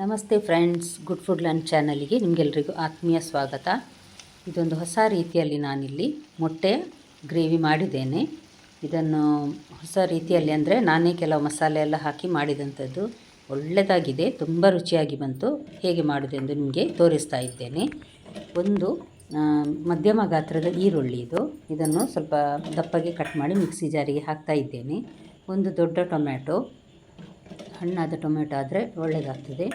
ನಮಸ್ತೆ friends, good food lunch ಚಾನಲಿಗೆ ನಿಮಗೆಲ್ಲರಿಗೂ ಆತ್ಮೀಯ ಸ್ವಾಗತ. ಇದೊಂದು ಹೊಸ ರೀತಿಯಲ್ಲಿ ನಾನಿಲ್ಲಿ ಮೊಟ್ಟೆ ಗ್ರೇವಿ ಮಾಡಿದ್ದೇನೆ. ಇದನ್ನು ಹೊಸ ರೀತಿಯಲ್ಲಿ ಅಂದರೆ ನಾನೇ ಕೆಲವು ಮಸಾಲೆ ಎಲ್ಲ ಹಾಕಿ ಮಾಡಿದಂಥದ್ದು. ಒಳ್ಳೆಯದಾಗಿದೆ, ತುಂಬ ರುಚಿಯಾಗಿ ಬಂತು. ಹೇಗೆ ಮಾಡೋದೆಂದು ನಿಮಗೆ ತೋರಿಸ್ತಾ ಇದ್ದೇನೆ. ಒಂದು ಮಧ್ಯಮ ಗಾತ್ರದ ಈರುಳ್ಳಿ ಇದನ್ನು ಸ್ವಲ್ಪ ದಪ್ಪಗೆ ಕಟ್ ಮಾಡಿ ಮಿಕ್ಸಿ ಜಾರಿಗೆ ಹಾಕ್ತಾ ಇದ್ದೇನೆ. ಒಂದು ದೊಡ್ಡ ಟೊಮ್ಯಾಟೊ, ಹಣ್ಣಾದ ಟೊಮೆಟೊ ಆದರೆ ಒಳ್ಳೆಯದಾಗ್ತದೆ.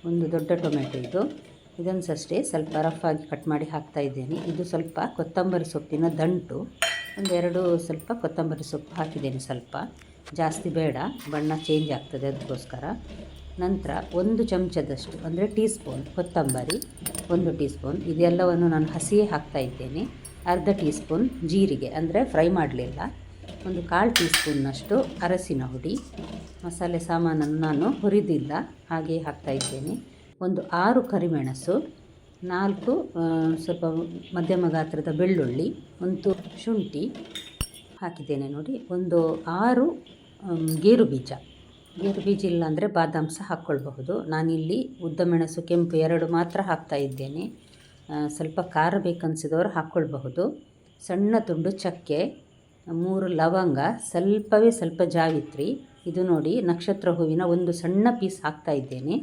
ಒಂದು ದೊಡ್ಡ ಟೊಮೆಟೊ ಇದನ್ನು ಅಷ್ಟೇ ಸ್ವಲ್ಪ ರಫಾಗಿ ಕಟ್ ಮಾಡಿ ಹಾಕ್ತಾ ಇದ್ದೇನೆ. ಇದು ಸ್ವಲ್ಪ ಕೊತ್ತಂಬರಿ ಸೊಪ್ಪಿನ ದಂಟು, ಒಂದೆರಡು ಸ್ವಲ್ಪ ಕೊತ್ತಂಬರಿ ಸೊಪ್ಪು ಹಾಕಿದ್ದೇನೆ. ಸ್ವಲ್ಪ ಜಾಸ್ತಿ ಬೇಡ, ಬಣ್ಣ ಚೇಂಜ್ ಆಗ್ತದೆ ಅದಕ್ಕೋಸ್ಕರ. ನಂತರ ಒಂದು ಚಮಚದಷ್ಟು ಅಂದರೆ ಟೀ ಸ್ಪೂನ್ ಕೊತ್ತಂಬರಿ, 1 ಟೀ ಸ್ಪೂನ್ ಇದೆಲ್ಲವನ್ನು ನಾನು ಹಸಿಯೇ ಹಾಕ್ತಾ ಇದ್ದೇನೆ. ಅರ್ಧ ಟೀ ಸ್ಪೂನ್ ಜೀರಿಗೆ ಅಂದರೆ ಫ್ರೈ ಮಾಡಲಿಲ್ಲ. ಒಂದು 1/4 ಟೀ ಸ್ಪೂನ್ನಷ್ಟು ಅರಸಿನ ಹುಡಿ. ಮಸಾಲೆ ಸಾಮಾನನ್ನು ನಾನು ಹುರಿದಿಲ್ಲ, ಹಾಗೆ ಹಾಕ್ತಾ ಇದ್ದೇನೆ. ಒಂದು 6 ಕರಿಮೆಣಸು, 4 ಸ್ವಲ್ಪ ಮಧ್ಯಮ ಗಾತ್ರದ ಬೆಳ್ಳುಳ್ಳಿ, ಒಂದು ಶುಂಠಿ ಹಾಕಿದ್ದೇನೆ ನೋಡಿ. ಒಂದು 6 ಗೇರು ಬೀಜ ಇಲ್ಲ ಅಂದರೆ ಬಾದಾಮ್ ಸಹ ಹಾಕ್ಕೊಳ್ಬಹುದು. ನಾನಿಲ್ಲಿ ಉದ್ದ ಮೆಣಸು ಕೆಂಪು 2 ಮಾತ್ರ ಹಾಕ್ತಾ ಇದ್ದೇನೆ. ಸ್ವಲ್ಪ ಖಾರ ಬೇಕನ್ನಿಸಿದವರು ಹಾಕ್ಕೊಳ್ಬಹುದು. ಸಣ್ಣ ತುಂಡು ಚಕ್ಕೆ, 3 ಲವಂಗ, ಸ್ವಲ್ಪ ಜಾವಿತ್ರಿ. ಇದು ನೋಡಿ ನಕ್ಷತ್ರ ಹೂವಿನ ಒಂದು ಸಣ್ಣ ಪೀಸ್ ಹಾಕ್ತಾ ಇದ್ದೇನೆ,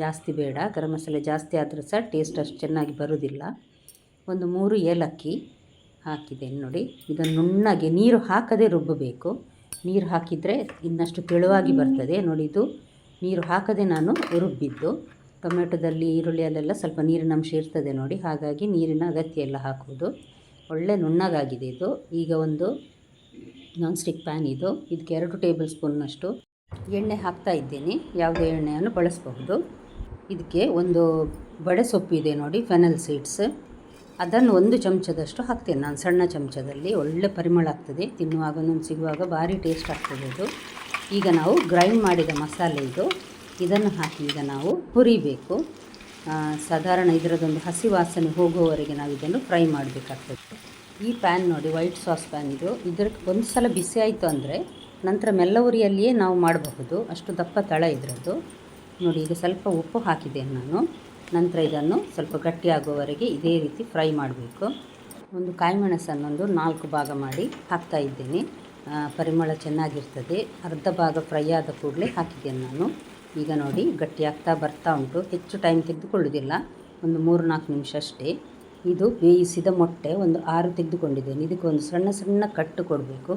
ಜಾಸ್ತಿ ಬೇಡ. ಗರಂ ಮಸಾಲೆ ಜಾಸ್ತಿ ಆದರೂ ಸಹ ಟೇಸ್ಟ್ ಅಷ್ಟು ಚೆನ್ನಾಗಿ ಬರೋದಿಲ್ಲ. ಒಂದು 3 ಏಲಕ್ಕಿ ಹಾಕಿದ್ದೇನೆ ನೋಡಿ. ಇದನ್ನು ನುಣ್ಣಗೆ ನೀರು ಹಾಕದೆ ರುಬ್ಬಬೇಕು. ನೀರು ಹಾಕಿದರೆ ಇನ್ನಷ್ಟು ತೆಳುವಾಗಿ ಬರ್ತದೆ ನೋಡಿ. ಇದು ನೀರು ಹಾಕದೆ ನಾನು ರುಬ್ಬಿದ್ದು. ಟೊಮೆಟೊದಲ್ಲಿ ಈರುಳ್ಳಿಯಲ್ಲೆಲ್ಲ ಸ್ವಲ್ಪ ನೀರಿನ ಅಂಶ ಇರ್ತದೆ ನೋಡಿ, ಹಾಗಾಗಿ ನೀರಿನ ಅಗತ್ಯ ಎಲ್ಲ ಹಾಕುವುದು. ಒಳ್ಳೆ ನುಣ್ಣಗಾಗಿದೆ ಇದು. ಈಗ ಒಂದು ನಾನ್ ಸ್ಟಿಕ್ ಪ್ಯಾನ್ ಇದಕ್ಕೆ 2 ಟೇಬಲ್ ಸ್ಪೂನ್ನಷ್ಟು ಎಣ್ಣೆ ಹಾಕ್ತಾ ಇದ್ದೇನೆ. ಯಾವುದೇ ಎಣ್ಣೆಯನ್ನು ಬಳಸಬಹುದು. ಇದಕ್ಕೆ ಒಂದು ಬಡೆ ಸೊಪ್ಪು ಇದೆ ನೋಡಿ, ಫೆನಲ್ ಸೀಡ್ಸ್, ಅದನ್ನು 1 ಚಮಚದಷ್ಟು ಹಾಕ್ತೇನೆ ನಾನು, ಸಣ್ಣ ಚಮಚದಲ್ಲಿ. ಒಳ್ಳೆ ಪರಿಮಳ ಆಗ್ತದೆ, ತಿನ್ನುವಾಗ ಒಂದೊಂದು ಸಿಗುವಾಗ ಭಾರಿ ಟೇಸ್ಟ್ ಆಗ್ತದೆ ಅದು. ಈಗ ನಾವು ಗ್ರೈಂಡ್ ಮಾಡಿದ ಮಸಾಲೆ ಇದನ್ನು ಹಾಕಿ ಈಗ ನಾವು ಹುರಿಬೇಕು. ಸಾಧಾರಣ ಇದರದೊಂದು ಹಸಿ ವಾಸನೆ ಹೋಗುವವರೆಗೆ ನಾವು ಇದನ್ನು ಫ್ರೈ ಮಾಡಬೇಕಾಗ್ತದೆ. ಈ ಪ್ಯಾನ್ ನೋಡಿ, ವೈಟ್ ಸಾಸ್ ಪ್ಯಾನ್ ಇದಕ್ಕೆ ಒಂದು ಸಲ ಬಿಸಿ ಆಯಿತು ಅಂದರೆ ನಂತರ ಮೆಲ್ಲ ಉರಿಯಲ್ಲಿಯೇ ನಾವು ಮಾಡಬಹುದು. ಅಷ್ಟು ದಪ್ಪ ತಳ ಇದರದ್ದು ನೋಡಿ. ಈಗ ಸ್ವಲ್ಪ ಉಪ್ಪು ಹಾಕಿದ್ದೇನೆ ನಾನು. ನಂತರ ಇದನ್ನು ಸ್ವಲ್ಪ ಗಟ್ಟಿಯಾಗುವವರೆಗೆ ಇದೇ ರೀತಿ ಫ್ರೈ ಮಾಡಬೇಕು. ಒಂದು ಕಾಯಿಮೆಣಸನ್ನೊಂದು 4 ಭಾಗ ಮಾಡಿ ಹಾಕ್ತಾ ಇದ್ದೇನೆ, ಪರಿಮಳ ಚೆನ್ನಾಗಿರ್ತದೆ. ಅರ್ಧ ಭಾಗ ಫ್ರೈ ಆದ ಕೂಡಲೇ ಹಾಕಿದ್ದೇನೆ ನಾನು. ಈಗ ನೋಡಿ ಗಟ್ಟಿಯಾಗ್ತಾ ಬರ್ತಾ ಉಂಟು. ಹೆಚ್ಚು ಟೈಮ್ ತೆಗೆದುಕೊಳ್ಳೋದಿಲ್ಲ, ಒಂದು 3-4 ನಿಮಿಷ ಅಷ್ಟೇ. ಇದು ಬೇಯಿಸಿದ ಮೊಟ್ಟೆ ಒಂದು 6 ತೆಗೆದುಕೊಂಡಿದ್ದೇನೆ. ಇದಕ್ಕೆ ಒಂದು ಸಣ್ಣ ಕಟ್ಟು ಕೊಡಬೇಕು,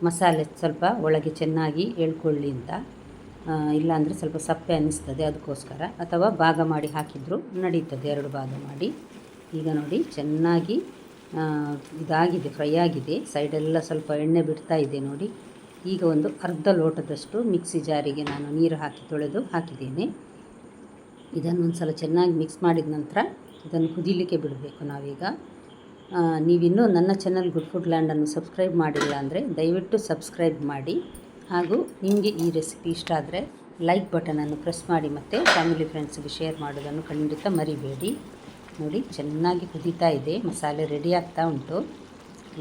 ಮಸಾಲೆ ಸ್ವಲ್ಪ ಒಳಗೆ ಚೆನ್ನಾಗಿ ಎಳ್ಕೊಳ್ಳಿ ಅಂತ. ಇಲ್ಲಾಂದರೆ ಸ್ವಲ್ಪ ಸಪ್ಪೆ ಅನ್ನಿಸ್ತದೆ, ಅದಕ್ಕೋಸ್ಕರ. ಅಥವಾ ಭಾಗ ಮಾಡಿ ಹಾಕಿದರೂ ನಡೀತದೆ, 2 ಭಾಗ ಮಾಡಿ. ಈಗ ನೋಡಿ ಚೆನ್ನಾಗಿ ಇದಾಗಿದೆ, ಫ್ರೈ ಆಗಿದೆ. ಸೈಡೆಲ್ಲ ಸ್ವಲ್ಪ ಎಣ್ಣೆ ಬಿಡ್ತಾ ಇದೆ ನೋಡಿ. ಈಗ ಒಂದು ಅರ್ಧ ಲೋಟದಷ್ಟು ಮಿಕ್ಸಿ ಜಾರಿಗೆ ನಾನು ನೀರು ಹಾಕಿ ತೊಳೆದು ಹಾಕಿದ್ದೇನೆ. ಇದನ್ನು ಒಂದು ಸಲ ಚೆನ್ನಾಗಿ ಮಿಕ್ಸ್ ಮಾಡಿದ ನಂತರ ಇದನ್ನು ಕುದಿಲಿಕ್ಕೆ ಬಿಡಬೇಕು ನಾವೀಗ. ನೀವಿನ್ನೂ ನನ್ನ ಚಾನಲ್ ಗುಡ್ ಫುಡ್ ಲ್ಯಾಂಡನ್ನು ಸಬ್ಸ್ಕ್ರೈಬ್ ಮಾಡಿಲ್ಲ ಅಂದರೆ ದಯವಿಟ್ಟು ಸಬ್ಸ್ಕ್ರೈಬ್ ಮಾಡಿ. ಹಾಗೂ ನಿಮಗೆ ಈ ರೆಸಿಪಿ ಇಷ್ಟ ಆದರೆ ಲೈಕ್ ಬಟನನ್ನು ಪ್ರೆಸ್ ಮಾಡಿ ಮತ್ತು ಫ್ಯಾಮಿಲಿ ಫ್ರೆಂಡ್ಸ್ಗೆ ಶೇರ್ ಮಾಡೋದನ್ನು ಖಂಡಿತ ಮರಿಬೇಡಿ. ನೋಡಿ ಚೆನ್ನಾಗಿ ಕುದೀತಾ ಇದೆ, ಮಸಾಲೆ ರೆಡಿ ಆಗ್ತಾ ಉಂಟು.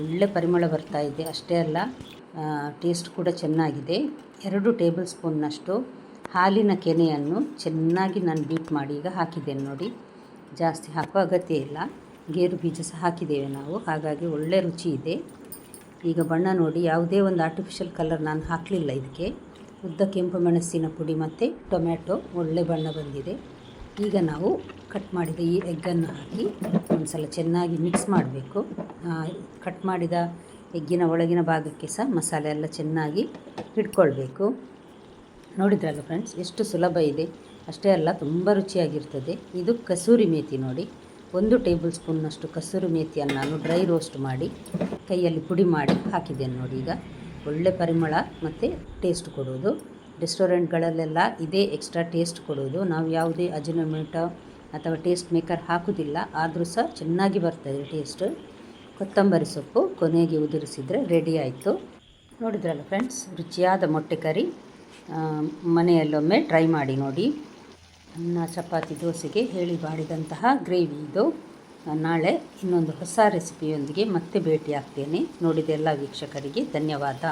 ಒಳ್ಳೆ ಪರಿಮಳ ಬರ್ತಾ ಇದೆ. ಅಷ್ಟೇ ಅಲ್ಲ, ಟೇಸ್ಟ್ ಕೂಡ ಚೆನ್ನಾಗಿದೆ. 2 ಟೇಬಲ್ ಸ್ಪೂನ್ನಷ್ಟು ಹಾಲಿನ ಕೆನೆಯನ್ನು ಚೆನ್ನಾಗಿ ನಾನು ಬೀಟ್ ಮಾಡಿ ಈಗ ಹಾಕಿದ್ದೇನೆ ನೋಡಿ. ಜಾಸ್ತಿ ಹಾಕುವ ಅಗತ್ಯ ಇಲ್ಲ. ಗೇರು ಬೀಜ ಸಹ ಹಾಕಿದ್ದೇವೆ ನಾವು, ಹಾಗಾಗಿ ಒಳ್ಳೆ ರುಚಿ ಇದೆ. ಈಗ ಬಣ್ಣ ನೋಡಿ, ಯಾವುದೇ ಒಂದು ಆರ್ಟಿಫಿಷಿಯಲ್ ಕಲರ್ ನಾನು ಹಾಕಲಿಲ್ಲ ಇದಕ್ಕೆ. ಉದ್ದ ಕೆಂಪು ಮೆಣಸಿನ ಪುಡಿ ಮತ್ತು ಟೊಮ್ಯಾಟೊ ಒಳ್ಳೆ ಬಣ್ಣ ಬಂದಿದೆ. ಈಗ ನಾವು ಕಟ್ ಮಾಡಿದ ಈ ಎಗ್ಗನ್ನು ಹಾಕಿ ಒಂದು ಸಲ ಚೆನ್ನಾಗಿ ಮಿಕ್ಸ್ ಮಾಡಬೇಕು. ಕಟ್ ಮಾಡಿದ ಎಗ್ಗಿನ ಒಳಗಿನ ಭಾಗಕ್ಕೆ ಸಹ ಮಸಾಲೆ ಎಲ್ಲ ಚೆನ್ನಾಗಿ ಹಿಡ್ಕೊಳ್ಬೇಕು. ನೋಡಿದ್ರಲ್ಲ ಫ್ರೆಂಡ್ಸ್, ಎಷ್ಟು ಸುಲಭ ಇದೆ. ಅಷ್ಟೇ ಅಲ್ಲ, ತುಂಬ ರುಚಿಯಾಗಿರ್ತದೆ. ಇದು ಕಸೂರಿ ಮೇಥಿ ನೋಡಿ, 1 ಟೇಬಲ್ ಸ್ಪೂನ್ನಷ್ಟು ಕಸೂರಿ ಮೇಥಿಯನ್ನು ನಾನು ಡ್ರೈ ರೋಸ್ಟ್ ಮಾಡಿ ಕೈಯಲ್ಲಿ ಪುಡಿ ಮಾಡಿ ಹಾಕಿದ್ದೇನೆ ನೋಡಿ. ಈಗ ಒಳ್ಳೆ ಪರಿಮಳ ಮತ್ತು ಟೇಸ್ಟ್ ಕೊಡುವುದು. ರೆಸ್ಟೋರೆಂಟ್ಗಳಲ್ಲೆಲ್ಲ ಇದೇ ಎಕ್ಸ್ಟ್ರಾ ಟೇಸ್ಟ್ ಕೊಡುವುದು. ನಾವು ಯಾವುದೇ ಅಜಿನೋಮೋಟೊ ಅಥವಾ ಟೇಸ್ಟ್ ಮೇಕರ್ ಹಾಕೋದಿಲ್ಲ, ಆದರೂ ಸಹ ಚೆನ್ನಾಗಿ ಬರ್ತದೆ ಟೇಸ್ಟ್. ಕೊತ್ತಂಬರಿ ಸೊಪ್ಪು ಕೊನೆಗೆ ಉದುರಿಸಿದರೆ ರೆಡಿ ಆಯಿತು. ನೋಡಿದ್ರಲ್ಲ ಫ್ರೆಂಡ್ಸ್, ರುಚಿಯಾದ ಮೊಟ್ಟೆ ಕರಿ. ಮನೆಯಲ್ಲೊಮ್ಮೆ ಟ್ರೈ ಮಾಡಿ ನೋಡಿ. ಅನ್ನ, ಚಪಾತಿ, ದೋಸೆಗೆ ಹೇಳಿ ಮಾಡಿದಂತಹ ಗ್ರೇವಿ ಇದು. ನಾಳೆ ಇನ್ನೊಂದು ಹೊಸ ರೆಸಿಪಿಯೊಂದಿಗೆ ಮತ್ತೆ ಭೇಟಿ ಆಗ್ತೇನೆ. ನೋಡಿದ ಎಲ್ಲ ವೀಕ್ಷಕರಿಗೆ ಧನ್ಯವಾದ.